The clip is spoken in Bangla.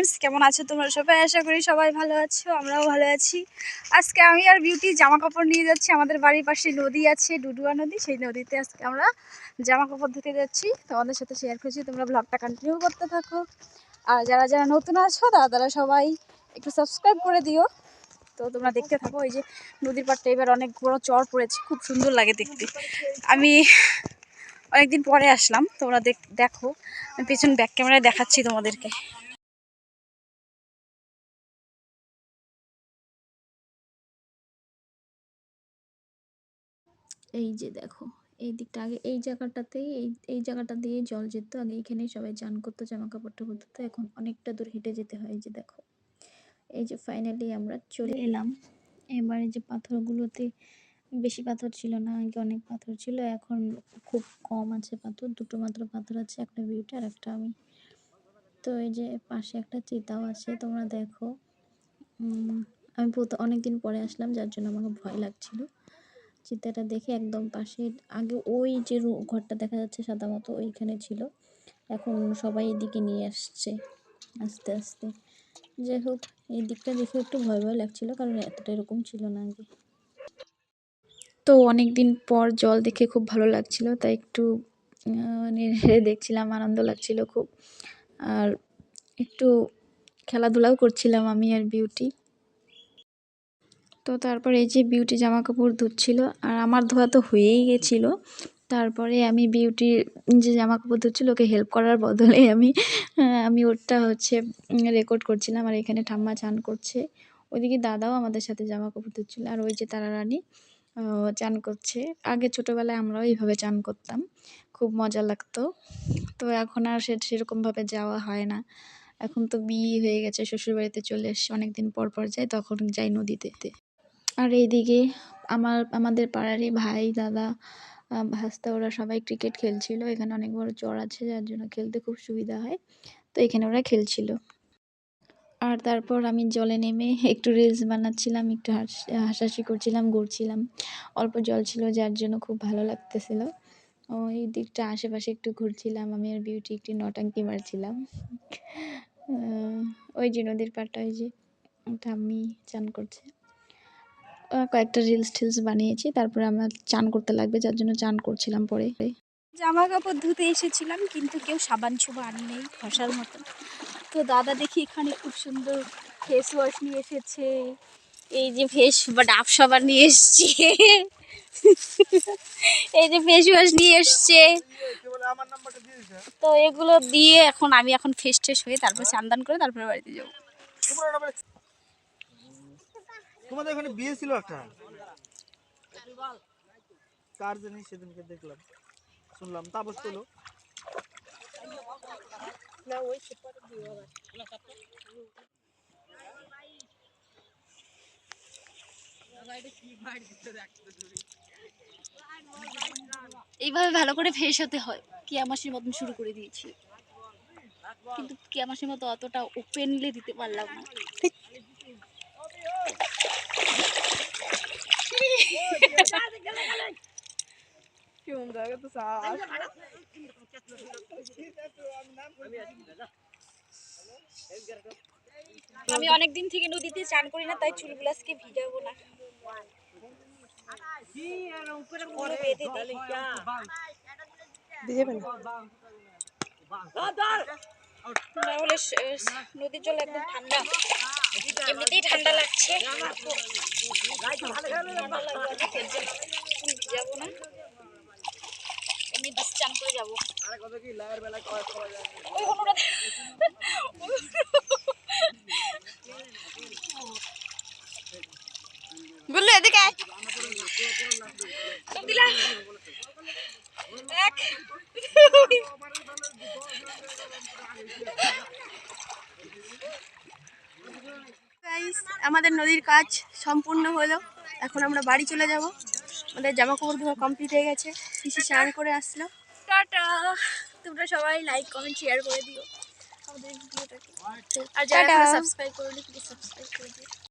ফ্রেন্ডস, কেমন আছো তোমরা সবাই? আশা করি সবাই ভালো আছো, আমরাও ভালো আছি। আজকে আমি আর বিউটি জামা কাপড় নিয়ে যাচ্ছি। আমাদের বাড়ির পাশে নদী আছে, ডুডুয়া নদী। সেই নদীতে আজকে আমরা জামা কাপড় ধুতে যাচ্ছি। তোমাদের সাথে শেয়ার করছি, তোমরা ব্লগটা কন্টিনিউ করতে থাকো। আর যারা যারা নতুন আছো তারা সবাই একটু সাবস্ক্রাইব করে দিও। তো তোমরা দেখতে থাকো। এই যে নদীর পাড়টা এবার অনেক বড় চর পড়েছে, খুব সুন্দর লাগে দেখতে। আমি অনেকদিন পরে আসলাম, তোমরা দেখো। আমি পেছন ব্যাক ক্যামেরায় দেখাচ্ছি তোমাদেরকে। এই যে দেখো, এই দিকটা আগে এই জায়গাটাতেই এই জায়গাটা দিয়ে জল যেত। আগে এখানে সবাই চান করতো, জামা কাপড় টাপড় ধুতো। এখন অনেকটা দূর হেঁটে যেতে হয়। এই যে দেখো, এই যে ফাইনালি আমরা চলে এলাম। এবারে যে পাথরগুলোতে বেশি পাথর ছিল না, আগে অনেক পাথর ছিল, এখন খুব কম আছে পাথর। দুটো মাত্র পাথর আছে, একটা বিউটি আর একটা আমি। তো এই যে পাশে একটা চিতাও আছে, তোমরা দেখো। আমি অনেকদিন পরে আসলাম, যার জন্য আমাকে ভয় লাগছিল। চিতাটা দেখে একদম পাশে আগে ওই যে ঘরটা দেখা যাচ্ছে সাদা মতো, ওইখানে ছিল। এখন সবাই এদিকে নিয়ে আসছে আস্তে আস্তে। যাই হোক, এই দিকটা দেখে একটু ভয় ভয় লাগছিল, কারণ এতটা এরকম ছিল না আগে। তো অনেক দিন পর জল দেখে খুব ভালো লাগছিল, তাই একটু নেড়ে দেখছিলাম, আনন্দ লাগছিল খুব। আর একটু খেলাধুলাও করছিলাম আমি আর বিউটি। তো তারপর এই যে বিউটি জামা কাপড় ধুচ্ছিল, আর আমার ধোয়া তো হয়েই গেছিলো। তারপরে আমি বিউটির যে জামা কাপড় ধুচ্ছিল ওকে হেল্প করার বদলে আমি ওরটা রেকর্ড করছিলাম। আর এখানে ঠাম্মা চান করছে, ওইদিকে দাদাও আমাদের সাথে জামা কাপড় ধুচ্ছিল। আর ওই যে তারা রানী চান করছে। আগে ছোটোবেলায় আমরাও এইভাবে চান করতাম, খুব মজা লাগতো। তো এখন আর সেরকমভাবে যাওয়া হয় না। এখন তো বিয়ে হয়ে গেছে, শ্বশুরবাড়িতে চলে এসছি, অনেকদিন পর পর যাই, তখন যাই নদীতে। আর এইদিকে আমাদের পাড়ারই ভাই, দাদা, ভাস্তা, ওরা সবাই ক্রিকেট খেলছিল। এখানে অনেক বড় চর আছে, যার জন্য খেলতে খুব সুবিধা হয়। তো এখানে ওরা খেলছিল। আর তারপর আমি জলে নেমে একটু রিলস বানাচ্ছিলাম, একটু হাসাহাসি করছিলাম, ঘুরছিলাম। অল্প জল ছিল, যার জন্য খুব ভালো লাগতেছিল। ওই দিকটা আশেপাশে একটু ঘুরছিলাম, আমি আর বিউটি একটু নটাঙ্কি মারছিলাম। ওই যে নদীর পাড়টা, ওই যে ঠাম্মি চান করছে। কয়েকটা রিলস টিলস বানিয়েছি, তারপরে আমরা চান করতে লাগবে, যার জন্য চান করছিলাম পরে। জামা কাপড় ধুতে এসেছিলাম, কিন্তু কেউ সাবান আনি নেই, ঘষার মতো। তো দাদা দেখি এখানে খুব সুন্দর ফেস ওয়াশ নিয়ে এসেছে। এই যে ডাব সাবান নিয়ে এসছে। এই যে ফেস ওয়াশ নিয়ে এসছে। তো এগুলো দিয়ে আমি এখন ফেস টেস হয়ে তারপর স্নান করে তারপরে বাড়িতে যাবো। তোমাদের ওখানে বিয়ে ছিল একটা, কার জানি সেদিনকে দেখলাম, শুনলাম। তাপস তো না, ওই সুপার বিয়ে হবে। এইভাবে ভালো করে ফেস হতে হয়। কিয়ামাসির মতন শুরু করে দিয়েছি, কিন্তু কিয়ামাসির মতো অতটা ওপেনলি দিতে পারলাম না। আমি অনেকদিন থেকে নদীতে চান করি না, তাই চুলগুলো আজকে ভিজাবো না। নদীর জল একদম ঠান্ডা, এমনিতেই ঠান্ডা লাগছে, ভিজাবো না, এমনি বাস চান করে যাবো। বললো এদিকে আমাদের নদীর কাজ সম্পূর্ণ হলো। এখন আমরা বাড়ি চলে যাব। আমাদের জামা কাপড় ধোয়া কমপ্লিট হয়ে গেছে, পিসি স্নান করে আসলো। টাটা। তোমরা সবাই লাইক কমেন্ট শেয়ার করে দিও আমাদের ভিডিওটাকে, আর যারা সাবস্ক্রাইব করোনি প্লিজ সাবস্ক্রাইব করে দিও।